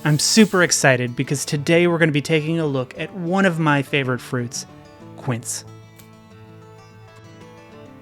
I'm super excited because today we're going to be taking a look at one of my favorite fruits, quince.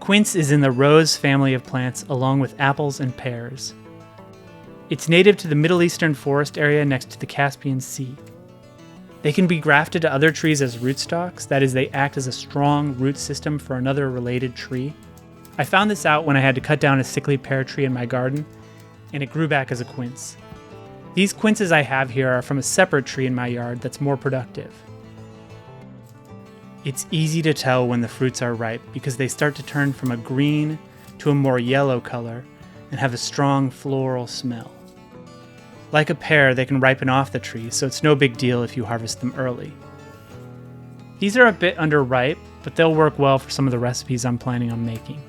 Quince is in the rose family of plants along with apples and pears. It's native to the Middle Eastern forest area next to the Caspian Sea. They can be grafted to other trees as rootstocks, that is, they act as a strong root system for another related tree. I found this out when I had to cut down a sickly pear tree in my garden, and it grew back as a quince. These quinces I have here are from a separate tree in my yard that's more productive. It's easy to tell when the fruits are ripe because they start to turn from a green to a more yellow color and have a strong floral smell. Like a pear, they can ripen off the tree, so it's no big deal if you harvest them early. These are a bit underripe, but they'll work well for some of the recipes I'm planning on making.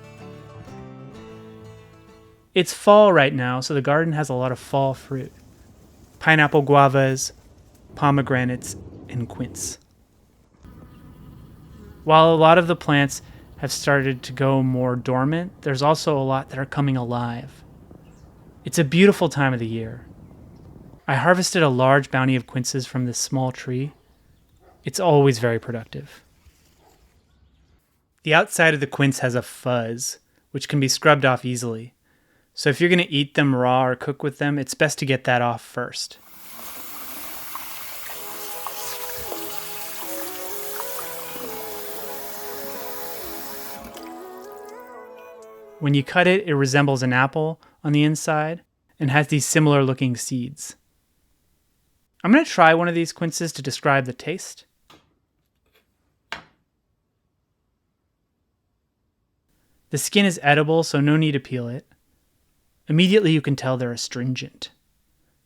It's fall right now, so the garden has a lot of fall fruit. Pineapple guavas, pomegranates, and quince. While a lot of the plants have started to go more dormant, there's also a lot that are coming alive. It's a beautiful time of the year. I harvested a large bounty of quinces from this small tree. It's always very productive. The outside of the quince has a fuzz, which can be scrubbed off easily. So if you're going to eat them raw or cook with them, it's best to get that off first. When you cut it, it resembles an apple on the inside and has these similar looking seeds. I'm going to try one of these quinces to describe the taste. The skin is edible, so no need to peel it. Immediately you can tell they're astringent.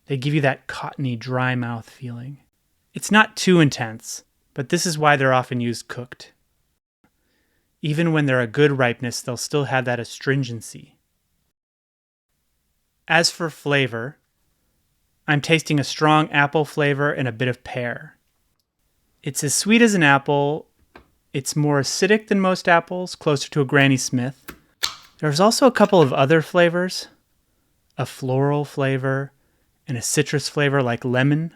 They give you that cottony, dry mouth feeling. It's not too intense, but this is why they're often used cooked. Even when they're a good ripeness, they'll still have that astringency. As for flavor, I'm tasting a strong apple flavor and a bit of pear. It's as sweet as an apple. It's more acidic than most apples, closer to a Granny Smith. There's also a couple of other flavors, a floral flavor and a citrus flavor like lemon.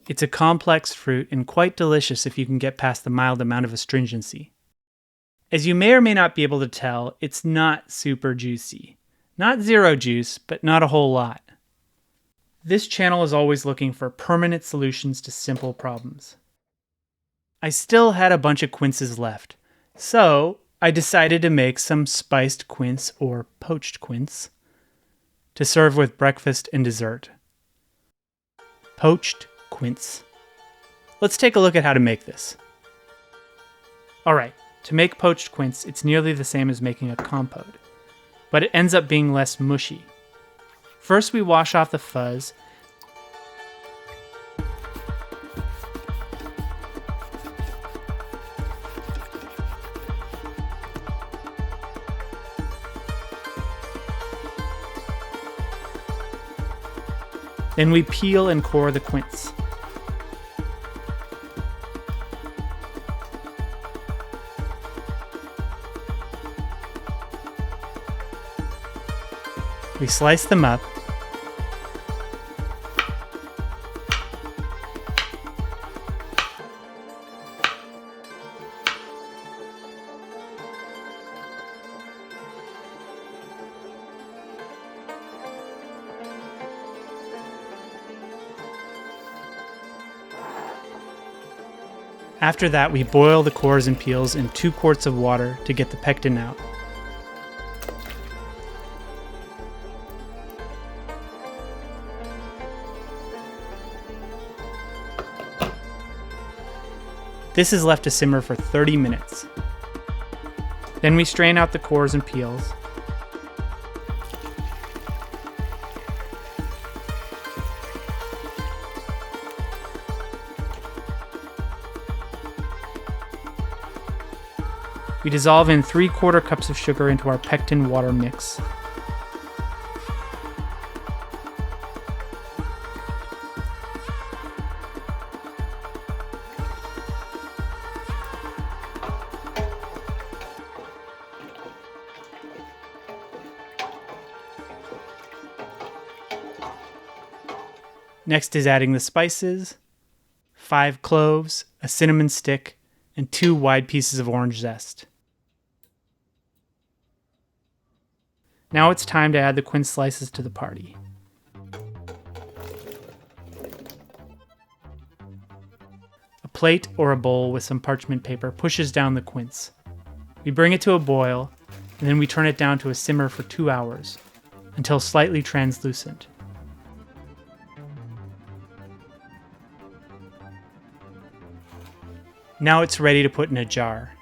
It's a complex fruit and quite delicious if you can get past the mild amount of astringency. As you may or may not be able to tell, it's not super juicy. Not zero juice, but not a whole lot. This channel is always looking for permanent solutions to simple problems. I still had a bunch of quinces left, so I decided to make some spiced quince or poached quince to serve with breakfast and dessert. Poached quince. Let's take a look at how to make this. Alright, to make poached quince, it's nearly the same as making a compote, but it ends up being less mushy. First, we wash off the fuzz. Then we peel and core the quince. We slice them up. After that, we boil the cores and peels in 2 quarts of water to get the pectin out. This is left to simmer for 30 minutes. Then we strain out the cores and peels. We dissolve in 3/4 cups of sugar into our pectin water mix. Next is adding the spices, 5 cloves, a cinnamon stick, and 2 wide pieces of orange zest. Now it's time to add the quince slices to the party. A plate or a bowl with some parchment paper pushes down the quince. We bring it to a boil, and then we turn it down to a simmer for 2 hours, until slightly translucent. Now it's ready to put in a jar.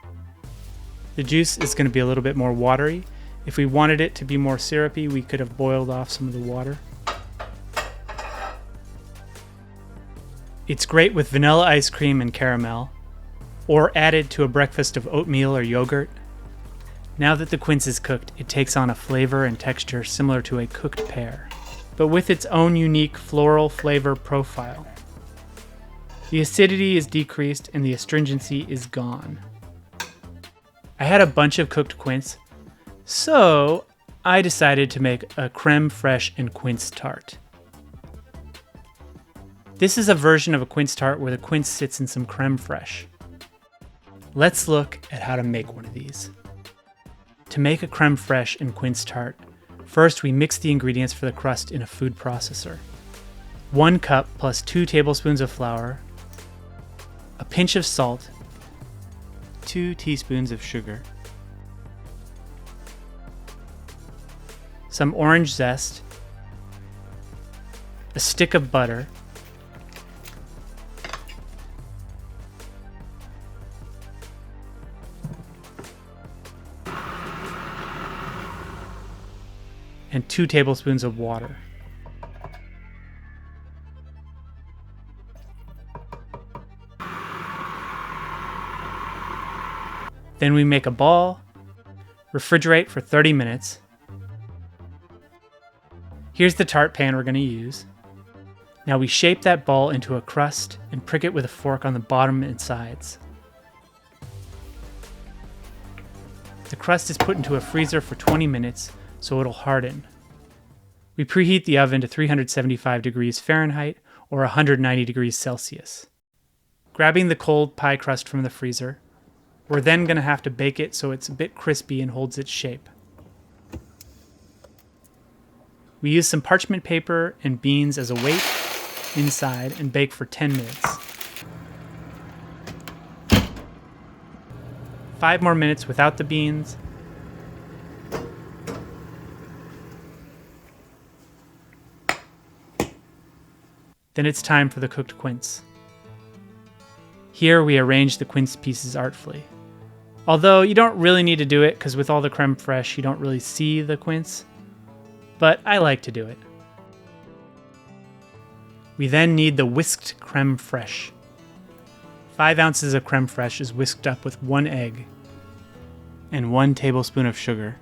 The juice is going to be a little bit more watery. If we wanted it to be more syrupy, we could have boiled off some of the water. It's great with vanilla ice cream and caramel, or added to a breakfast of oatmeal or yogurt. Now that the quince is cooked, it takes on a flavor and texture similar to a cooked pear, but with its own unique floral flavor profile. The acidity is decreased and the astringency is gone. I had a bunch of cooked quince, so I decided to make a crème fraîche and quince tart. This is a version of a quince tart where the quince sits in some crème fraîche. Let's look at how to make one of these. To make a crème fraîche and quince tart, first we mix the ingredients for the crust in a food processor. 1 cup plus 2 tablespoons of flour, a pinch of salt, 2 teaspoons of sugar, some orange zest, a stick of butter, and 2 tablespoons of water. Then we make a ball, refrigerate for 30 minutes. Here's the tart pan we're going to use. Now we shape that ball into a crust and prick it with a fork on the bottom and sides. The crust is put into a freezer for 20 minutes so it'll harden. We preheat the oven to 375 degrees Fahrenheit or 190 degrees Celsius. Grabbing the cold pie crust from the freezer, we're then going to have to bake it so it's a bit crispy and holds its shape. We use some parchment paper and beans as a weight inside and bake for 10 minutes. 5 more minutes without the beans. Then it's time for the cooked quince. Here we arrange the quince pieces artfully. Although you don't really need to do it because with all the crème fraîche you don't really see the quince, but I like to do it. We then need the whisked crème fraîche. 5 ounces of crème fraîche is whisked up with 1 egg and 1 tablespoon of sugar.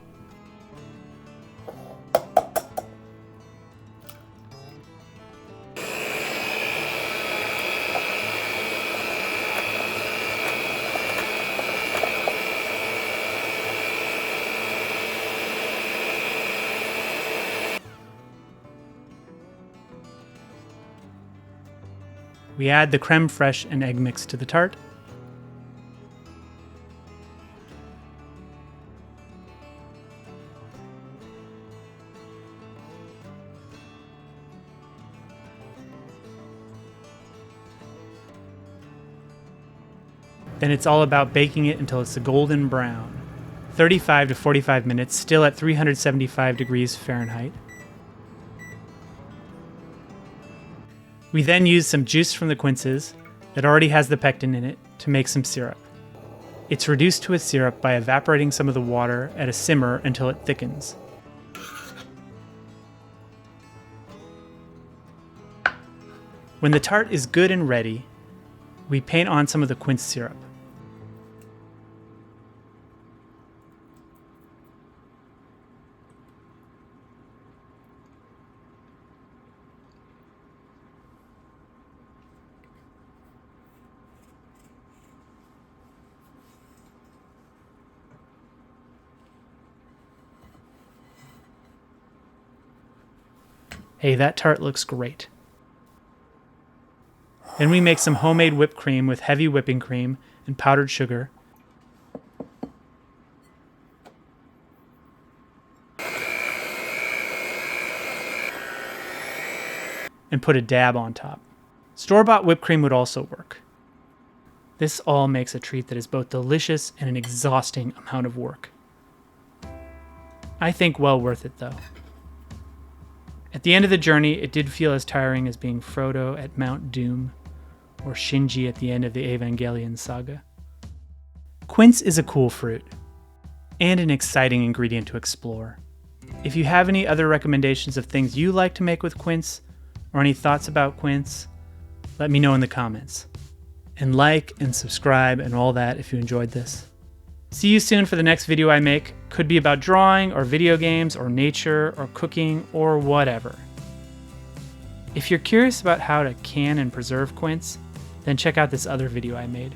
We add the crème fraîche and egg mix to the tart. Then it's all about baking it until it's a golden brown. 35 to 45 minutes, still at 375 degrees Fahrenheit. We then use some juice from the quinces that already has the pectin in it to make some syrup. It's reduced to a syrup by evaporating some of the water at a simmer until it thickens. When the tart is good and ready, we paint on some of the quince syrup. Hey, that tart looks great. Then we make some homemade whipped cream with heavy whipping cream and powdered sugar. And put a dab on top. Store-bought whipped cream would also work. This all makes a treat that is both delicious and an exhausting amount of work. I think well worth it though. At the end of the journey, it did feel as tiring as being Frodo at Mount Doom or Shinji at the end of the Evangelion saga. Quince is a cool fruit and an exciting ingredient to explore. If you have any other recommendations of things you like to make with quince or any thoughts about quince, let me know in the comments. And like and subscribe and all that if you enjoyed this. See you soon for the next video I make. Could be about drawing or video games or nature or cooking or whatever. If you're curious about how to can and preserve quince, then check out this other video I made.